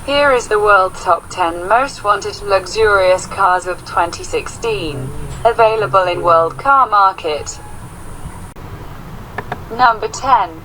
Here is the world's top 10 most wanted luxurious cars of 2016, available in World Car Market. Number 10.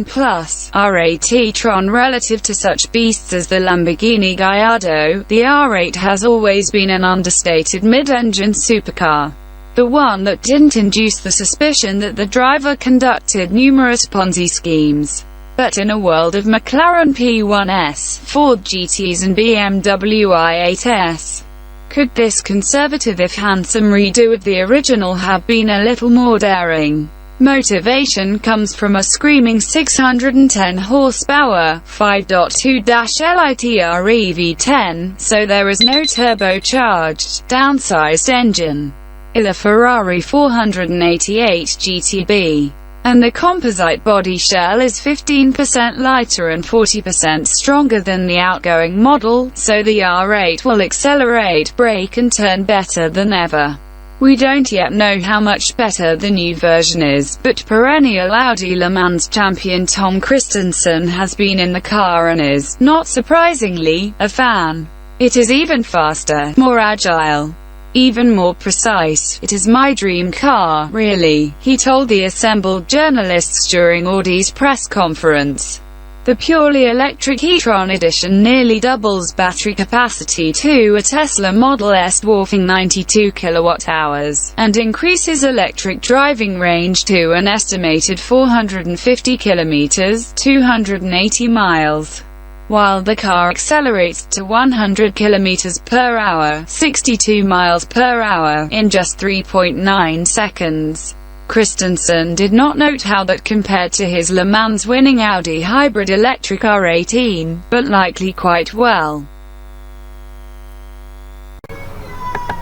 Plus, R8 e-tron. Relative to such beasts as the Lamborghini Gallardo, the R8 has always been an understated mid-engine supercar. The one that didn't induce the suspicion that the driver conducted numerous Ponzi schemes. But in a world of McLaren P1s, Ford GTs and BMW i8s, could this conservative if handsome redo of the original have been a little more daring? Motivation comes from a screaming 610 horsepower, 5.2-litre V10, so there is no turbocharged, downsized engine. A Ferrari 488 GTB. And the composite body shell is 15% lighter and 40% stronger than the outgoing model, so the R8 will accelerate, brake and turn better than ever. We don't yet know how much better the new version is, but perennial Audi Le Mans champion Tom Kristensen has been in the car and is, not surprisingly, a fan. It is even faster, more agile, even more precise. It is my dream car, really, he told the assembled journalists during Audi's press conference. The purely electric e-tron edition nearly doubles battery capacity to a Tesla Model S dwarfing 92 kWh, and increases electric driving range to an estimated 450 km, 280 miles. While the car accelerates to 100 km per hour, 62 miles per hour, in just 3.9 seconds. Kristensen did not note how that compared to his Le Mans winning Audi hybrid electric R18, but likely quite well.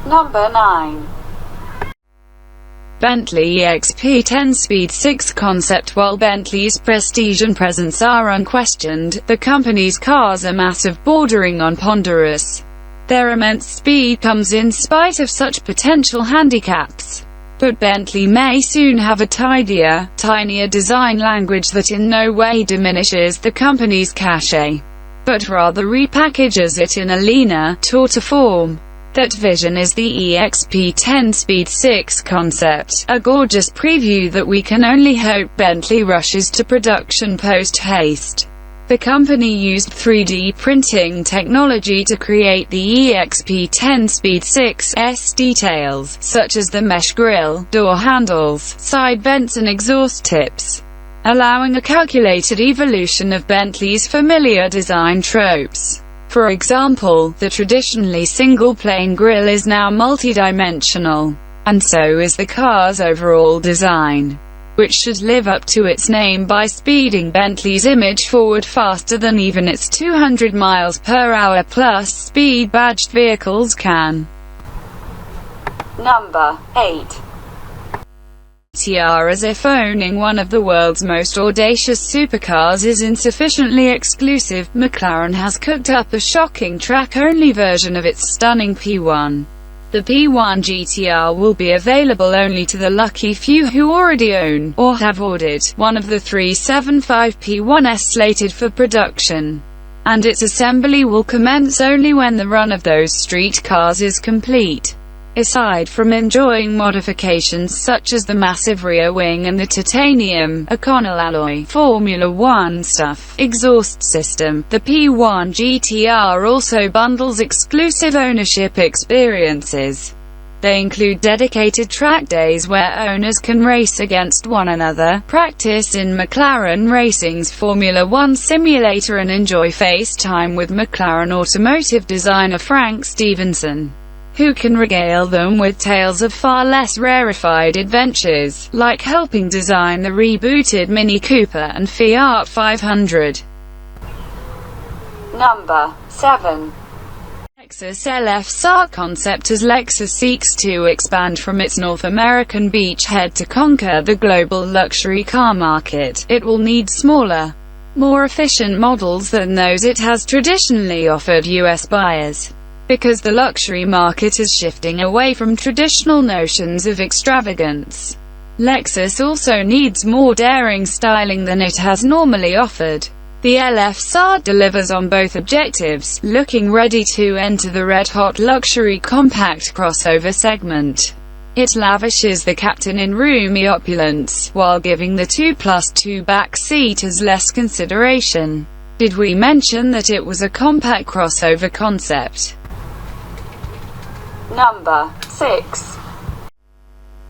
Number 9. Bentley EXP 10-speed 6 concept. While Bentley's prestige and presence are unquestioned, the company's cars are massive, bordering on ponderous. Their immense speed comes in spite of such potential handicaps. But Bentley may soon have a tidier, tinier design language that in no way diminishes the company's cachet, but rather repackages it in a leaner, tautier form. That vision is the EXP 10-speed 6 concept, a gorgeous preview that we can only hope Bentley rushes to production post-haste. The company used 3D printing technology to create the EXP 10-speed 6's details, such as the mesh grille, door handles, side vents and exhaust tips, allowing a calculated evolution of Bentley's familiar design tropes. For example, the traditionally single-plane grille is now multi-dimensional, and so is the car's overall design, which should live up to its name by speeding Bentley's image forward faster than even its 200 miles per hour plus speed badged vehicles can. Number 8. GTR. As if owning one of the world's most audacious supercars is insufficiently exclusive, McLaren has cooked up a shocking track-only version of its stunning P1. The P1 GTR will be available only to the lucky few who already own, or have ordered, one of the 375 P1s slated for production. And its assembly will commence only when the run of those street cars is complete. Aside from enjoying modifications such as the massive rear wing and the titanium, Inconel alloy, Formula One stuff, exhaust system, the P1 GTR also bundles exclusive ownership experiences. They include dedicated track days where owners can race against one another, practice in McLaren Racing's Formula One simulator and enjoy FaceTime with McLaren automotive designer Frank Stevenson, who can regale them with tales of far less rarefied adventures, like helping design the rebooted Mini Cooper and Fiat 500. Number 7. Lexus LSLR concept. As Lexus seeks to expand from its North American beachhead to conquer the global luxury car market, it will need smaller, more efficient models than those it has traditionally offered U.S. buyers. Because the luxury market is shifting away from traditional notions of extravagance, Lexus also needs more daring styling than it has normally offered. The LSLR delivers on both objectives, looking ready to enter the red-hot luxury compact crossover segment. It lavishes the captain in roomy opulence, while giving the 2+2 back seaters less consideration. Did we mention that it was a compact crossover concept? Number 6.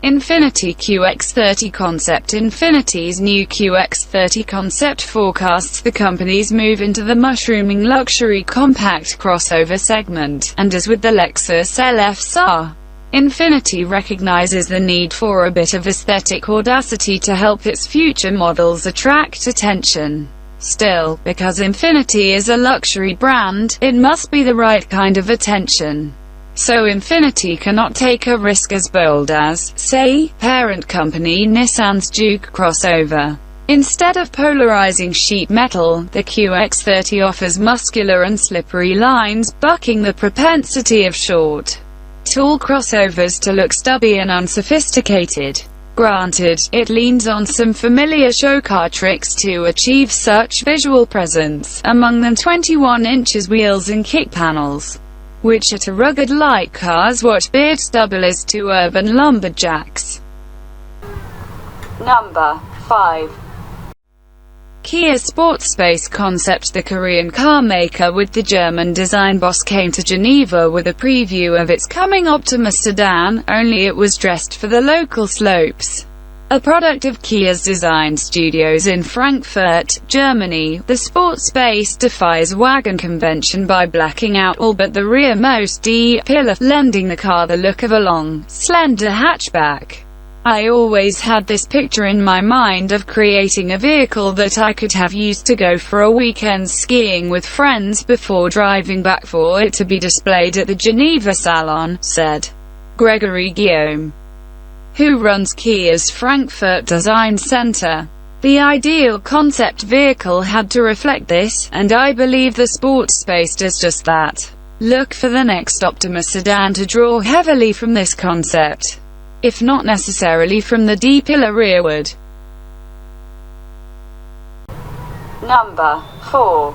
Infiniti QX30 concept. Infiniti's new QX30 concept forecasts the company's move into the mushrooming luxury compact crossover segment, and as with the Lexus LSLR, Infiniti recognizes the need for a bit of aesthetic audacity to help its future models attract attention. Still, because Infiniti is a luxury brand, it must be the right kind of attention. So Infiniti cannot take a risk as bold as, say, parent company Nissan's Juke crossover. Instead of polarizing sheet metal, the QX30 offers muscular and slippery lines, bucking the propensity of short, tall crossovers to look stubby and unsophisticated. Granted, it leans on some familiar show car tricks to achieve such visual presence, among them 21 inches wheels and kick panels, which are to rugged light cars what beard stubble is to urban lumberjacks. Number 5. Kia's sports space concept. The Korean car maker with the German design boss came to Geneva with a preview of its coming Optimus sedan, only it was dressed for the local slopes. A product of Kia's design studios in Frankfurt, Germany, the sports space defies wagon convention by blacking out all but the rearmost D-pillar, lending the car the look of a long, slender hatchback. I always had this picture in my mind of creating a vehicle that I could have used to go for a weekend skiing with friends before driving back for it to be displayed at the Geneva Salon, said Gregory Guillaume, who runs Kia's Frankfurt Design Center. The ideal concept vehicle had to reflect this, and I believe the sports space does just that. Look for the next Optimus sedan to draw heavily from this concept, if not necessarily from the D-pillar rearward. Number 4.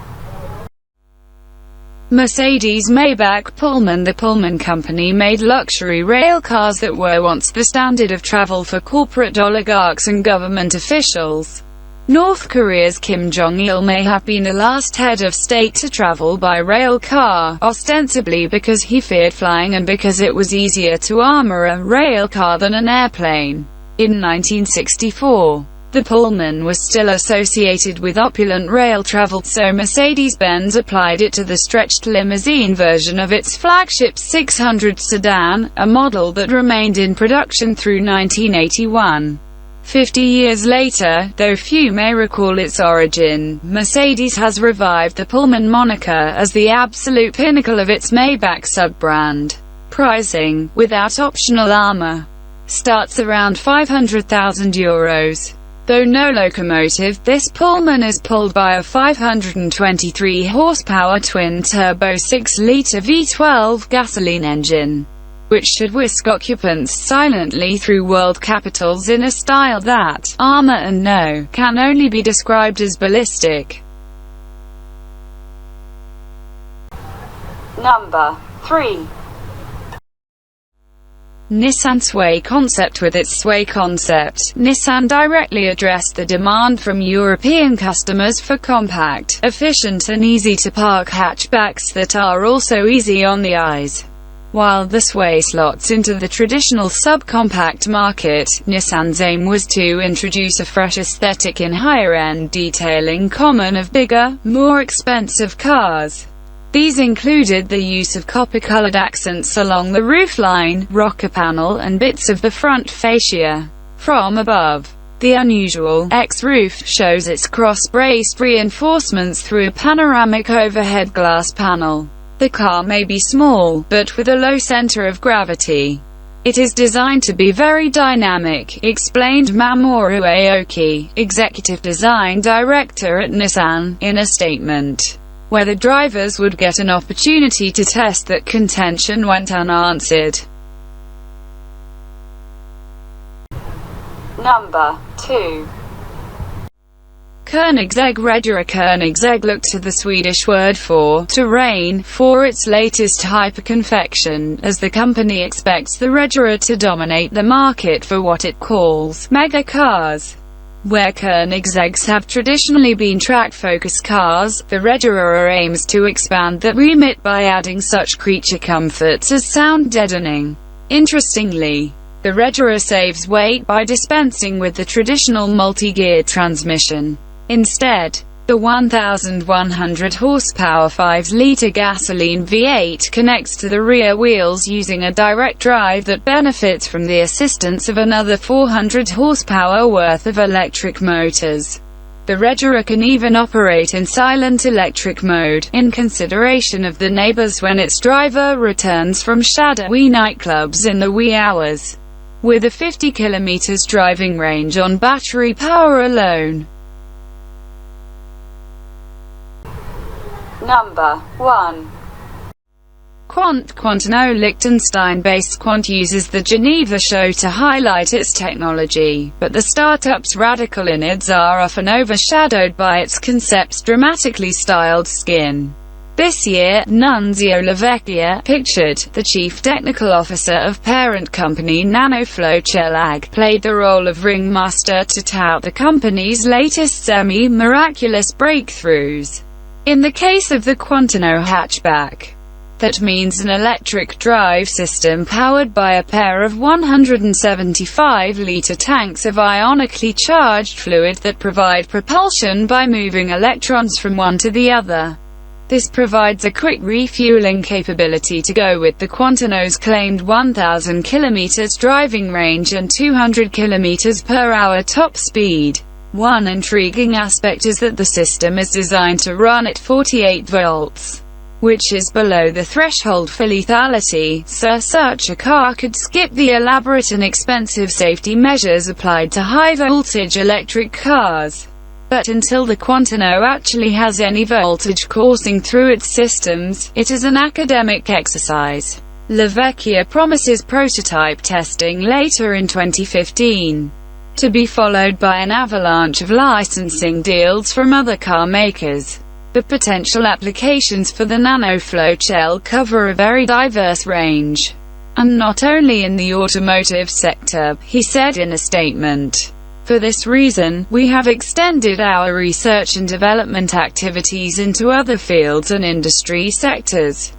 Mercedes Maybach Pullman. The Pullman company made luxury rail cars that were once the standard of travel for corporate oligarchs and government officials. North Korea's Kim Jong-il may have been the last head of state to travel by rail car, ostensibly because he feared flying and because it was easier to armor a rail car than an airplane. In 1964, the Pullman was still associated with opulent rail travel, so Mercedes-Benz applied it to the stretched limousine version of its flagship 600 sedan, a model that remained in production through 1981. 50 years later, though few may recall its origin, Mercedes has revived the Pullman moniker as the absolute pinnacle of its Maybach sub-brand. Pricing, without optional armor, starts around €500,000. Though no locomotive, this Pullman is pulled by a 523 horsepower twin-turbo 6-liter V12 gasoline engine, which should whisk occupants silently through world capitals in a style that, armor and no, can only be described as ballistic. Number 3. Nissan Sway concept. With its Sway concept, Nissan directly addressed the demand from European customers for compact, efficient and easy-to-park hatchbacks that are also easy on the eyes. While the Sway slots into the traditional subcompact market, Nissan's aim was to introduce a fresh aesthetic in higher-end detailing common of bigger, more expensive cars. These included the use of copper-colored accents along the roofline, rocker panel, and bits of the front fascia. From above, the unusual X-roof shows its cross-braced reinforcements through a panoramic overhead glass panel. The car may be small, but with a low center of gravity. It is designed to be very dynamic, explained Mamoru Aoki, executive design director at Nissan, in a statement, where the drivers would get an opportunity to test that contention went unanswered. Number 2. Koenigsegg Redrow. Koenigsegg looked to the Swedish word for terrain for its latest hyperconfection, as the company expects the Redrow to dominate the market for what it calls mega cars. Where Koenigsegg's have traditionally been track-focused cars, the Redrow aims to expand that remit by adding such creature comforts as sound deadening. Interestingly, the Redrow saves weight by dispensing with the traditional multi-gear transmission. Instead, the 1,100 horsepower 5-liter gasoline V8 connects to the rear wheels using a direct drive that benefits from the assistance of another 400 horsepower worth of electric motors. The Redrow can even operate in silent electric mode, in consideration of the neighbors when its driver returns from shadowy nightclubs in the wee hours. With a 50 km driving range on battery power alone. Number 1. Quant. Liechtenstein-based Quant uses the Geneva show to highlight its technology, but the startup's radical innards are often overshadowed by its concept's dramatically styled skin. This year, Nunzio Lavecchia, pictured, the chief technical officer of parent company Nanoflow AG, played the role of ringmaster to tout the company's latest semi-miraculous breakthroughs. In the case of the Quantino hatchback, that means an electric drive system powered by a pair of 175-liter tanks of ionically charged fluid that provide propulsion by moving electrons from one to the other. This provides a quick refueling capability to go with the Quantino's claimed 1,000 km driving range and 200 km per hour top speed. One intriguing aspect is that the system is designed to run at 48 volts, which is below the threshold for lethality, so such a car could skip the elaborate and expensive safety measures applied to high-voltage electric cars. But until the Quantino actually has any voltage coursing through its systems, it is an academic exercise. Lavecchia promises prototype testing later in 2015. To be followed by an avalanche of licensing deals from other car makers. The potential applications for the Nanoflow shell cover a very diverse range. And not only in the automotive sector, he said in a statement. For this reason, we have extended our research and development activities into other fields and industry sectors.